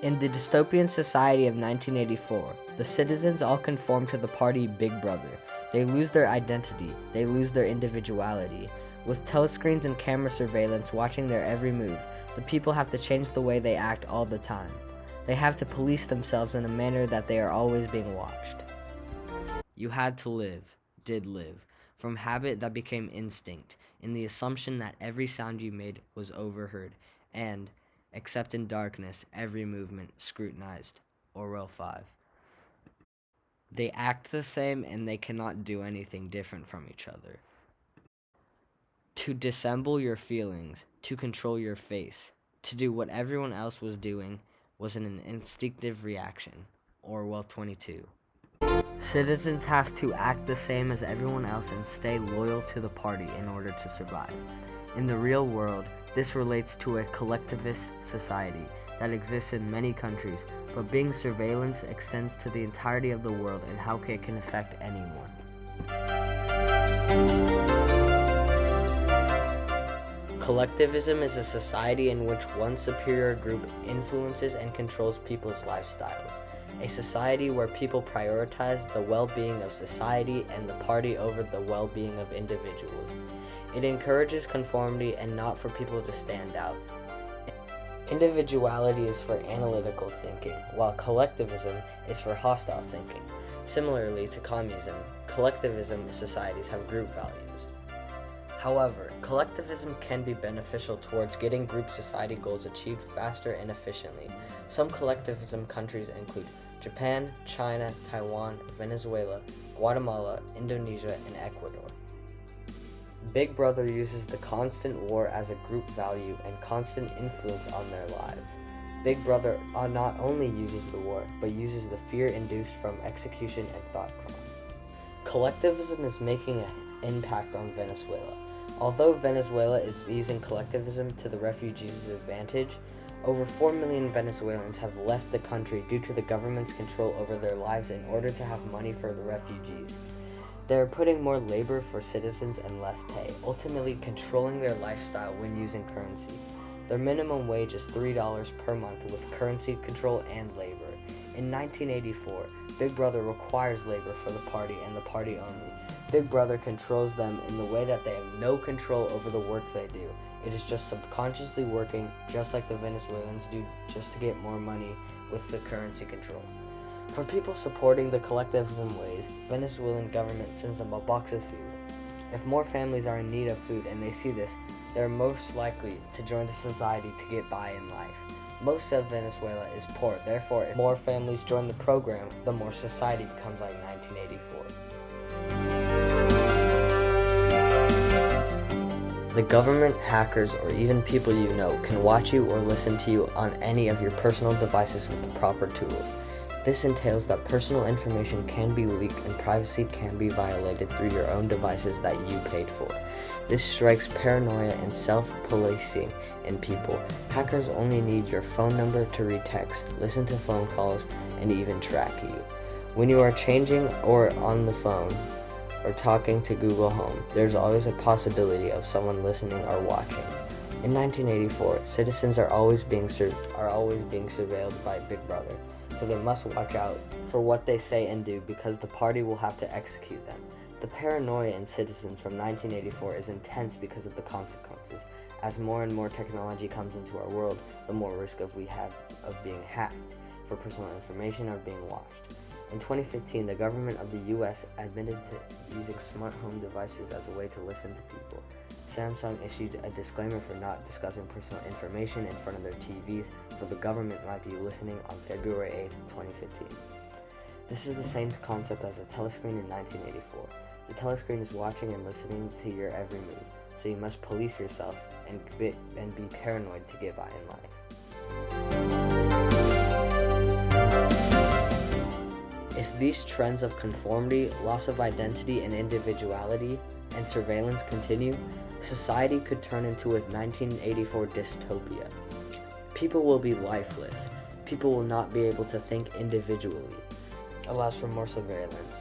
In the dystopian society of 1984, the citizens all conform to the party Big Brother. They lose their identity. They lose their individuality. With telescreens and camera surveillance watching their every move, the people have to change the way they act all the time. They have to police themselves in a manner that they are always being watched. You had to live, did live, from habit that became instinct, in the assumption that every sound you made was overheard, and, except in darkness, every movement scrutinized. Orwell 5. They act the same and they cannot do anything different from each other. To dissemble your feelings, to control your face, to do what everyone else was doing was an instinctive reaction. Orwell 22. Citizens have to act the same as everyone else and stay loyal to the party in order to survive. In the real world, this relates to a collectivist society that exists in many countries, but being surveillance extends to the entirety of the world and how it can affect anyone. Collectivism is a society in which one superior group influences and controls people's lifestyles. A society where people prioritize the well-being of society and the party over the well-being of individuals. It encourages conformity and not for people to stand out. Individuality is for analytical thinking, while collectivism is for hostile thinking. Similarly to communism, collectivism societies have group values. However, collectivism can be beneficial towards getting group society goals achieved faster and efficiently. Some collectivism countries include Japan, China, Taiwan, Venezuela, Guatemala, Indonesia, and Ecuador. Big Brother uses the constant war as a group value and constant influence on their lives. Big Brother not only uses the war, but uses the fear induced from execution and thought crime. Collectivism is making an impact on Venezuela. Although Venezuela is using collectivism to the refugees' advantage, over 4 million Venezuelans have left the country due to the government's control over their lives in order to have money for the refugees. They are putting more labor for citizens and less pay, ultimately controlling their lifestyle when using currency. Their minimum wage is $3 per month with currency control and labor. In 1984, Big Brother requires labor for the party and the party only. Big Brother controls them in the way that they have no control over the work they do. It is just subconsciously working, just like the Venezuelans do, just to get more money with the currency control. For people supporting the collectivism ways, Venezuelan government sends them a box of food. If more families are in need of food and they see this, they are most likely to join the society to get by in life. Most of Venezuela is poor, therefore if more families join the program, the more society becomes like 1984. The government, hackers, or even people you know can watch you or listen to you on any of your personal devices with the proper tools. This entails that personal information can be leaked and privacy can be violated through your own devices that you paid for. This strikes paranoia and self-policing in people. Hackers only need your phone number to read text, listen to phone calls, and even track you. When you are changing or on the phone, or talking to Google Home, there's always a possibility of someone listening or watching. In 1984, citizens are always being surveilled by Big Brother, so they must watch out for what they say and do because the party will have to execute them. The paranoia in citizens from 1984 is intense because of the consequences. As more and more technology comes into our world, the more risk we have of being hacked for personal information or being watched. In 2015, the government of the U.S. admitted to using smart home devices as a way to listen to people. Samsung issued a disclaimer for not discussing personal information in front of their TVs, so the government might be listening on February 8, 2015. This is the same concept as a telescreen in 1984. The telescreen is watching and listening to your every move, so you must police yourself and be paranoid to get by in life. If these trends of conformity, loss of identity and individuality, and surveillance continue, society could turn into a 1984 dystopia. People will be lifeless. People will not be able to think individually. Allows for more surveillance.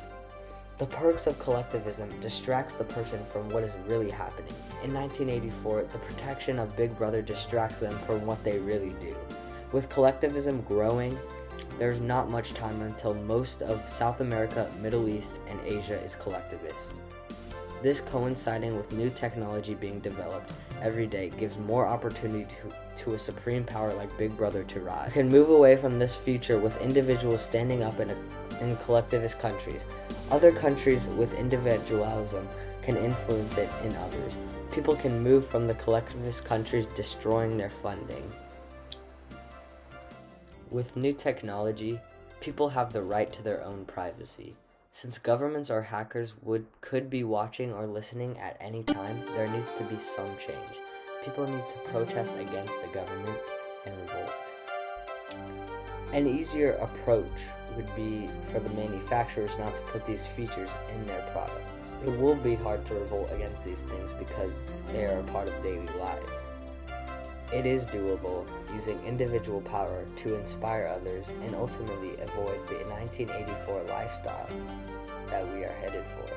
The perks of collectivism distracts the person from what is really happening. In 1984, the protection of Big Brother distracts them from what they really do. With collectivism growing, there's not much time until most of South America, Middle East, and Asia is collectivist. This coinciding with new technology being developed every day gives more opportunity to a supreme power like Big Brother to rise. We can move away from this future with individuals standing up in collectivist countries. Other countries with individualism can influence it in others. People can move from the collectivist countries destroying their funding. With new technology, people have the right to their own privacy. Since governments or hackers could be watching or listening at any time, there needs to be some change. People need to protest against the government and revolt. An easier approach would be for the manufacturers not to put these features in their products. It will be hard to revolt against these things because they are a part of daily lives. It is doable using individual power to inspire others and ultimately avoid the 1984 lifestyle that we are headed for.